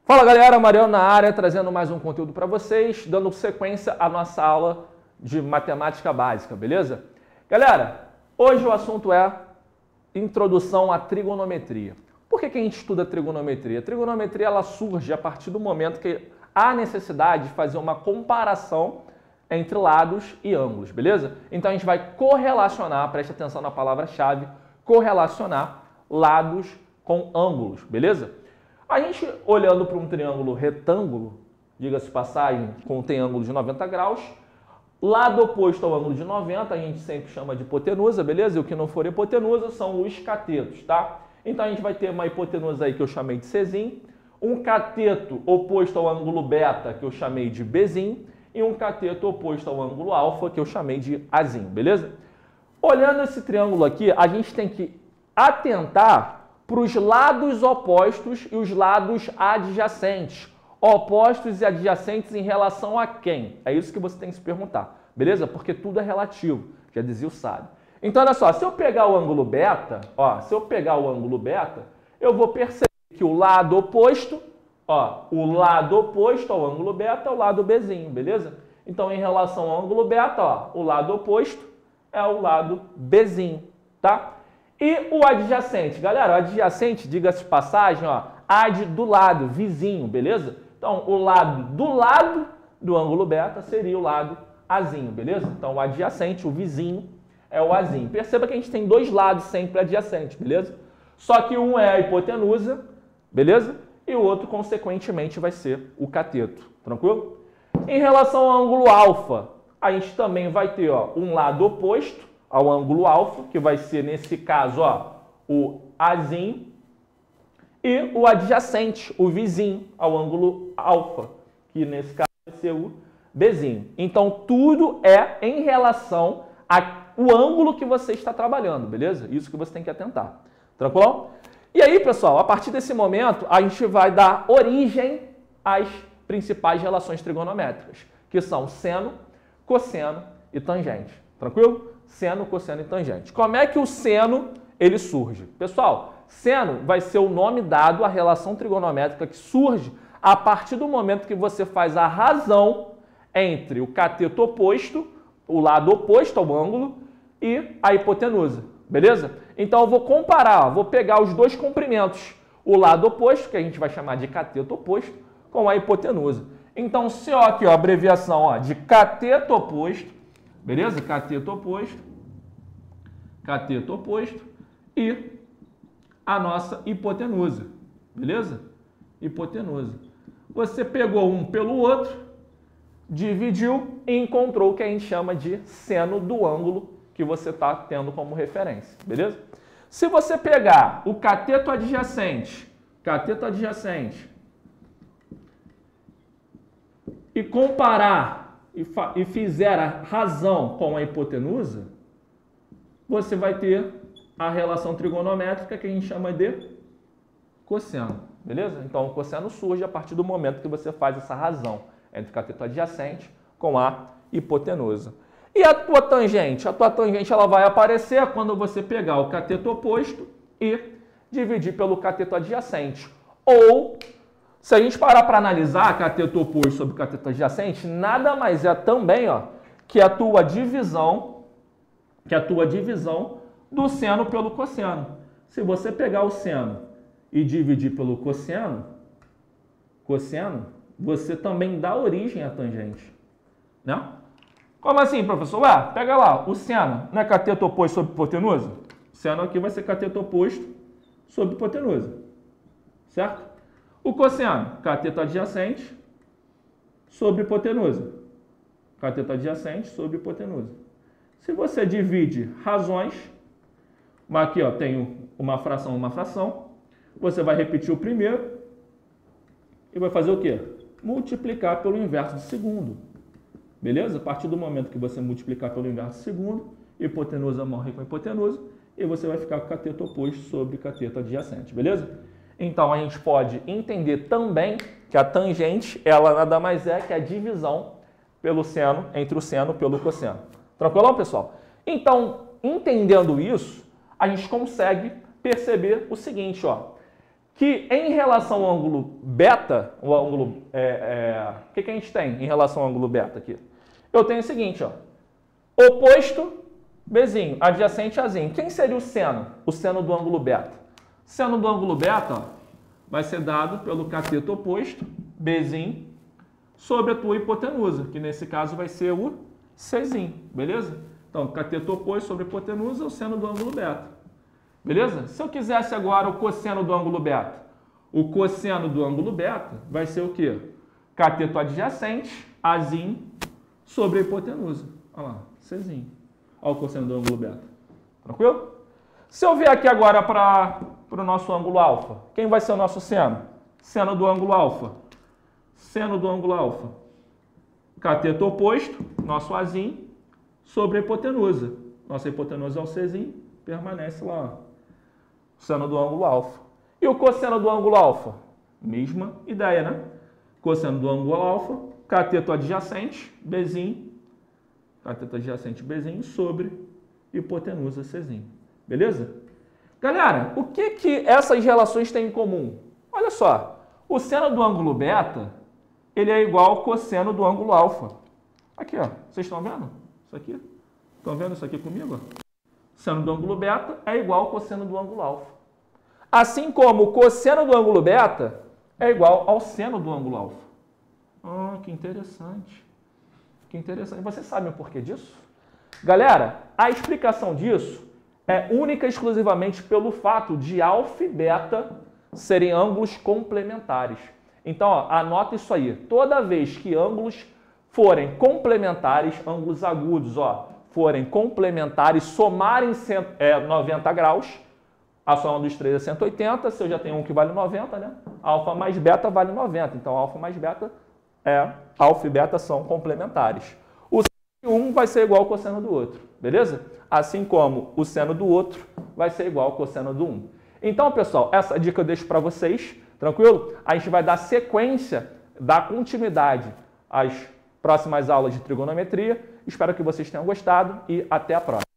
Fala galera, Mariano na área, trazendo mais um conteúdo para vocês, dando sequência à nossa aula de matemática básica, beleza? Galera, hoje o assunto é introdução à trigonometria. Por que a gente estuda trigonometria? A trigonometria ela surge a partir do momento que há necessidade de fazer uma comparação entre lados e ângulos, beleza? Então a gente vai correlacionar, preste atenção na palavra-chave, correlacionar lados com ângulos, beleza? A gente, olhando para um triângulo retângulo, diga-se de passagem, contém ângulo de 90 graus, lado oposto ao ângulo de 90, a gente sempre chama de hipotenusa, beleza? E o que não for hipotenusa são os catetos, tá? Então a gente vai ter uma hipotenusa aí que eu chamei de C'zinho, um cateto oposto ao ângulo beta, que eu chamei de Bzinho, e um cateto oposto ao ângulo alfa, que eu chamei de Azinho, beleza? Olhando esse triângulo aqui, a gente tem que atentar para os lados opostos e os lados adjacentes. Opostos e adjacentes em relação a quem? É isso que você tem que se perguntar, beleza? Porque tudo é relativo, já dizia o sábio. Então, olha só, se eu pegar o ângulo beta, eu vou perceber que o lado oposto, o lado oposto ao ângulo beta é o lado Bzinho, beleza? Então, em relação ao ângulo beta, o lado oposto é o lado Bzinho, tá? E o adjacente, galera, o adjacente, diga-se de passagem, ad do lado, vizinho, beleza? Então, o lado do ângulo beta seria o lado Azinho, beleza? Então, o adjacente, o vizinho, é o Azinho. Perceba que a gente tem dois lados sempre adjacentes, beleza? Só que um é a hipotenusa, beleza? E o outro, consequentemente, vai ser o cateto, tranquilo? Em relação ao ângulo alfa, a gente também vai ter um lado oposto ao ângulo alfa, que vai ser, nesse caso, o Azinho, e o adjacente, o vizinho, ao ângulo alfa, que nesse caso vai ser o Bzinho. Então, tudo é em relação ao ângulo que você está trabalhando, beleza? Isso que você tem que atentar. Tranquilo? E aí, pessoal, a partir desse momento, a gente vai dar origem às principais relações trigonométricas, que são seno, cosseno e tangente. Tranquilo? Seno, cosseno e tangente. Como é que o seno ele surge? Pessoal, seno vai ser o nome dado à relação trigonométrica que surge a partir do momento que você faz a razão entre o cateto oposto, o lado oposto ao ângulo, e a hipotenusa, beleza? Então eu vou comparar, vou pegar os dois comprimentos, o lado oposto, que a gente vai chamar de cateto oposto, com a hipotenusa. Então, se aqui, a abreviação de cateto oposto, beleza? Cateto oposto e a nossa hipotenusa, beleza? Hipotenusa. Você pegou um pelo outro, dividiu e encontrou o que a gente chama de seno do ângulo que você está tendo como referência, beleza? Se você pegar o cateto adjacente e comparar e fizer a razão com a hipotenusa, você vai ter a relação trigonométrica que a gente chama de cosseno, beleza? Então, o cosseno surge a partir do momento que você faz essa razão entre o cateto adjacente com a hipotenusa. E a tua tangente? A tua tangente ela vai aparecer quando você pegar o cateto oposto e dividir pelo cateto adjacente. Ou, se a gente parar para analisar cateto oposto sobre cateto adjacente, nada mais é também que a tua divisão do seno pelo cosseno. Se você pegar o seno e dividir pelo cosseno, você também dá origem à tangente, né? Como assim, professor? Pega lá, o seno não é cateto oposto sobre hipotenusa? O seno aqui vai ser cateto oposto sobre hipotenusa, certo? O cosseno, cateto adjacente sobre hipotenusa. Cateto adjacente sobre hipotenusa. Se você divide razões, aqui tem uma fração, você vai repetir o primeiro e vai fazer o quê? Multiplicar pelo inverso do segundo. Beleza? A partir do momento que você multiplicar pelo inverso do segundo, hipotenusa morre com hipotenusa e você vai ficar com cateto oposto sobre cateto adjacente. Beleza? Então, a gente pode entender também que a tangente, ela nada mais é que a divisão pelo seno, entre o seno pelo cosseno. Tranquilão, pessoal? Então, entendendo isso, a gente consegue perceber o seguinte, que em relação ao ângulo beta, o ângulo, que a gente tem em relação ao ângulo beta aqui? Eu tenho o seguinte, ó, oposto Bzinho, adjacente Azinho. Quem seria o seno? O seno do ângulo beta. Seno do ângulo beta, ó, vai ser dado pelo cateto oposto, Bzinho, sobre a tua hipotenusa, que nesse caso vai ser o Czinho, beleza? Então, cateto oposto sobre a hipotenusa é o seno do ângulo beta. Beleza? Se eu quisesse agora o cosseno do ângulo beta, o cosseno do ângulo beta vai ser o quê? Cateto adjacente, Azinho, sobre a hipotenusa. Olha lá, Czinho. Olha o cosseno do ângulo beta. Tranquilo? Se eu vier aqui agora para o nosso ângulo alfa, quem vai ser o nosso seno? Seno do ângulo alfa. Seno do ângulo alfa. Cateto oposto, nosso Azinho, sobre a hipotenusa. Nossa hipotenusa é o Czinho, permanece lá. Ó. Seno do ângulo alfa. E o cosseno do ângulo alfa? Mesma ideia, né? Cosseno do ângulo alfa, cateto adjacente, Bzinho, cateto adjacente Bzinho sobre hipotenusa Czinho. Beleza? Galera, o que essas relações têm em comum? Olha só, o seno do ângulo beta, ele é igual ao cosseno do ângulo alfa. Aqui, ó, vocês estão vendo? Isso aqui? Estão vendo isso aqui comigo? Seno do ângulo beta é igual ao cosseno do ângulo alfa. Assim como o cosseno do ângulo beta é igual ao seno do ângulo alfa. Ah, que interessante. Que interessante. Vocês sabem o porquê disso? Galera, a explicação disso é única e exclusivamente pelo fato de alfa e beta serem ângulos complementares. Então, ó, anota isso aí. Toda vez que ângulos forem complementares, ângulos agudos, ó, forem complementares, somarem 90 graus, a soma dos três é 180, se eu já tenho um que vale 90, né? Alfa mais beta vale 90, então alfa mais beta alfa e beta são complementares. O seno de um vai ser igual ao cosseno do outro, beleza? Assim como o seno do outro vai ser igual ao cosseno do 1. Então, pessoal, essa dica eu deixo para vocês, tranquilo? A gente vai dar sequência, dar continuidade às próximas aulas de trigonometria. Espero que vocês tenham gostado e até a próxima.